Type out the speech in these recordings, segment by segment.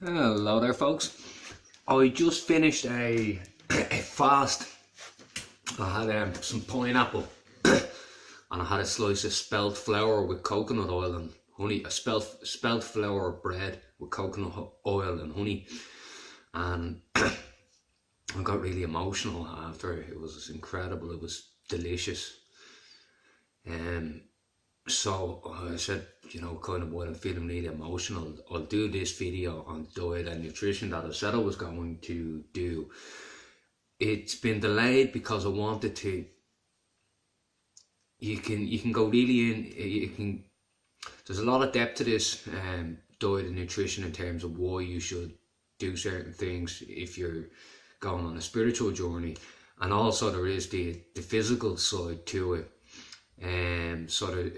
Hello there, folks. I just finished a fast. I had some pineapple and I had a slice of spelt flour with coconut oil and honey. A spelt flour bread with coconut oil and honey, and I got really emotional after. It was incredible. It was delicious. So I said, kind of what I'm feeling really emotional. I'll do this video on diet and nutrition that I said I was going to do. It's been delayed because I wanted to. You can go really in. There's a lot of depth to this diet and nutrition in terms of why you should do certain things if you're going on a spiritual journey, and also there is the physical side to it. So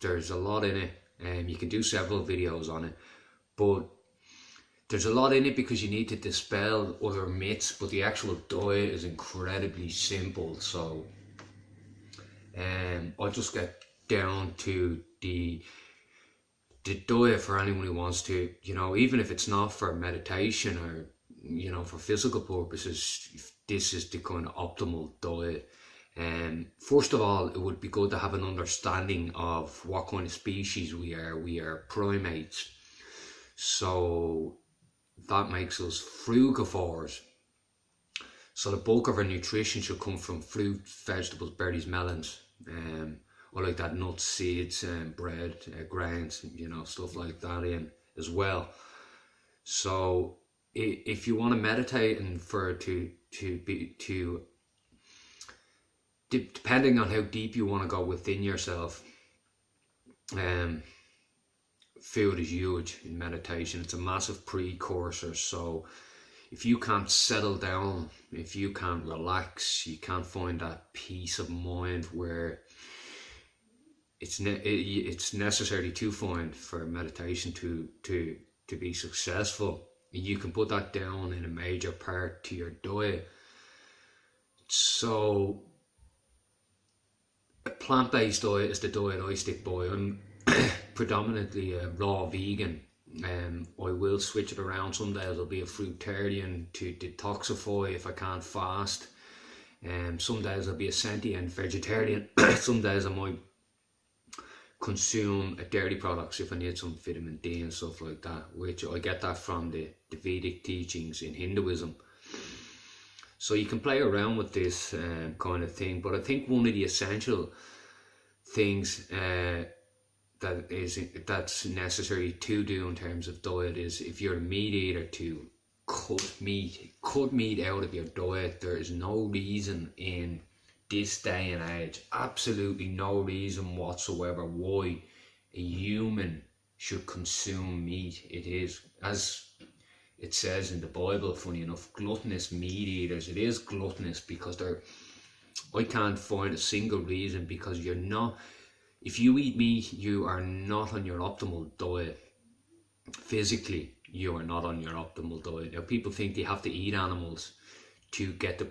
there's a lot in it, and you can do several videos on it, but there's a lot in it because you need to dispel other myths. But the actual diet is incredibly simple. So I'll just get down to the diet for anyone who wants to, even if it's not for meditation or for physical purposes. This is the kind of optimal diet. First of all, it would be good to have an understanding of what kind of species we are. We are primates, so that makes us frugivores. So the bulk of our nutrition should come from fruit, vegetables, berries, melons. I like that, nuts, seeds, bread, grains, stuff like that in as well. So if you want to meditate and depending on how deep you want to go within yourself, food is huge in meditation. It's a massive precursor. So if you can't settle down, if you can't relax, you can't find that peace of mind where it's necessary to find for meditation to be successful, you can put that down in a major part to your diet. So a plant-based diet is the diet I stick by. I'm predominantly a raw vegan. I will switch it around. Some days I'll be a fruitarian to detoxify if I can't fast. Some days I'll be a sentient vegetarian. Some days I might consume dairy products if I need some vitamin D and stuff like that, which I get that from the Vedic teachings in Hinduism. So you can play around with this kind of thing, but I think one of the essential things that's necessary to do in terms of diet is, if you're a meat eater, to cut meat out of your diet. There is no reason in this day and age, absolutely no reason whatsoever, why a human should consume meat. It is, as it says in the Bible, funny enough, gluttonous meat eaters. It is gluttonous because I can't find a single reason, because you're not, if you eat meat, you are not on your optimal diet. Physically, you are not on your optimal diet. Now, people think they have to eat animals to get the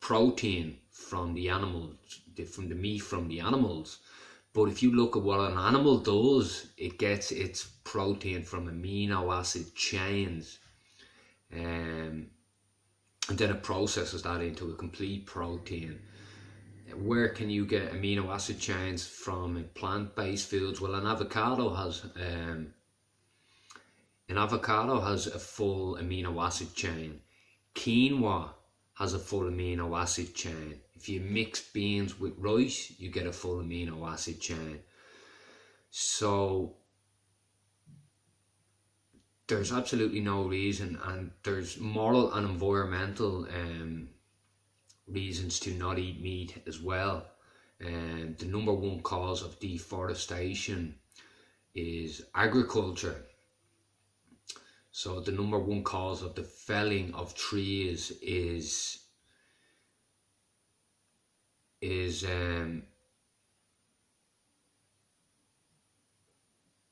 protein from the animals, from the meat from the animals. But if you look at what an animal does, it gets its protein from amino acid chains. And then it processes that into a complete protein. Where can you get amino acid chains from plant-based foods? Well, an avocado has a full amino acid chain. Quinoa has a full amino acid chain. If you mix beans with rice, you get a full amino acid chain. So there's absolutely no reason, and there's moral and environmental reasons to not eat meat as well. And the number one cause of deforestation is agriculture. So the number one cause of the felling of trees is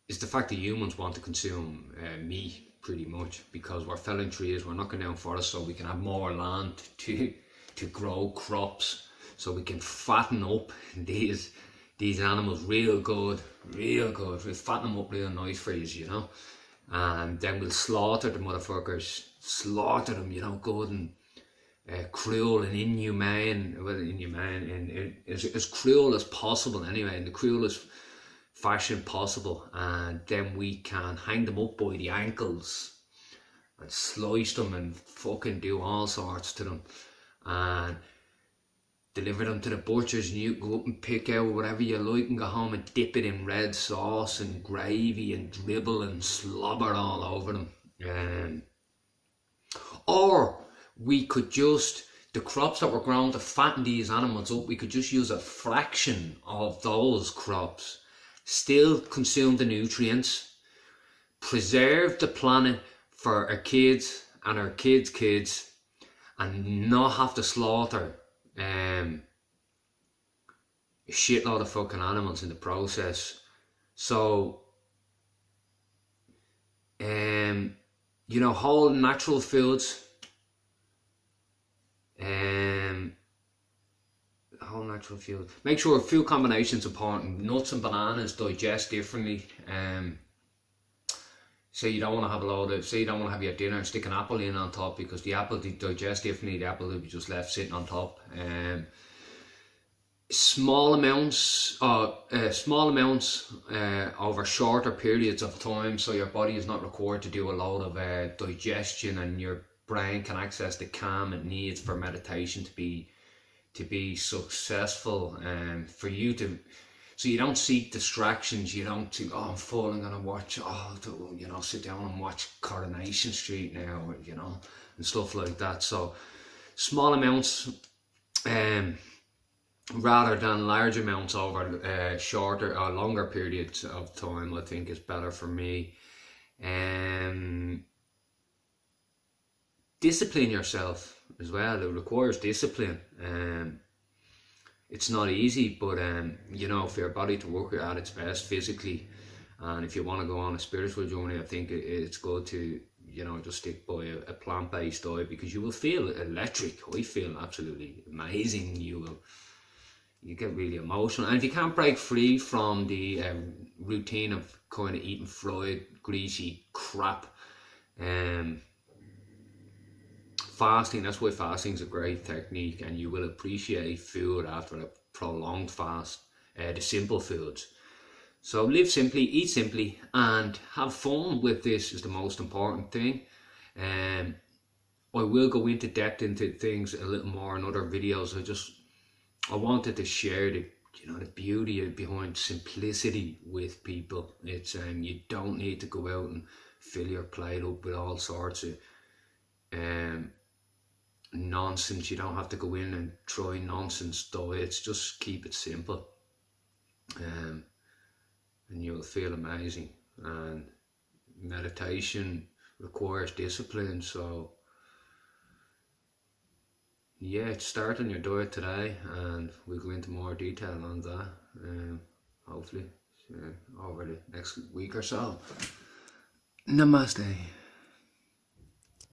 the fact that humans want to consume meat, pretty much, because we're felling trees, we're knocking down forests so we can have more land to grow crops, so we can fatten up these animals real good. We fatten them up real nice for you, and then we'll slaughter the motherfuckers, slaughter them, you know, good and cruel and inhumane, well, inhumane, and as cruel as possible anyway, in the cruelest fashion possible, and then we can hang them up by the ankles and slice them and fucking do all sorts to them, and deliver them to the butchers, and you go up and pick out whatever you like and go home and dip it in red sauce and gravy and dribble and slobber all over them. Or we could just, the crops that were grown to fatten these animals up, we could just use a fraction of those crops, still consume the nutrients, preserve the planet for our kids and our kids' kids, and not have to slaughter a shitload of fucking animals in the process. So, you know, whole natural foods, whole natural food. Make sure food combinations important. Nuts and bananas digest differently. So you don't want to have a load of, say you don't want to have your dinner and stick an apple in on top, because the apple digests differently. The apple will be just left sitting on top. Small amounts over shorter periods of time, so your body is not required to do a load of digestion, and your brain can access the calm it needs for meditation to be successful, for you to, so you don't seek distractions. You don't think, oh, I'm full, I'm gonna watch, you know, sit down and watch Coronation Street now, you know, and stuff like that. So small amounts, rather than large amounts over shorter or longer periods of time, I think is better for me. Discipline yourself as well. It requires discipline. It's not easy, but you know, for your body to work at its best physically, and if you want to go on a spiritual journey, I think it's good to, you know, just stick by a plant-based diet, because you will feel electric. I feel absolutely amazing. You get really emotional, and if you can't break free from the routine of kind of eating fried, greasy crap, fasting, that's why fasting is a great technique, and you will appreciate food after a prolonged fast, the simple foods. So live simply, eat simply, and have fun with this is the most important thing. I will go into depth into things a little more in other videos. I wanted to share the, you know, the beauty behind simplicity with people. It's you don't need to go out and fill your plate up with all sorts of nonsense. You don't have to go in and try nonsense diets. Just keep it simple, and you'll feel amazing. And meditation requires discipline, so yeah, start on your diet today, and we'll go into more detail on that, hopefully over the next week or so. Namaste.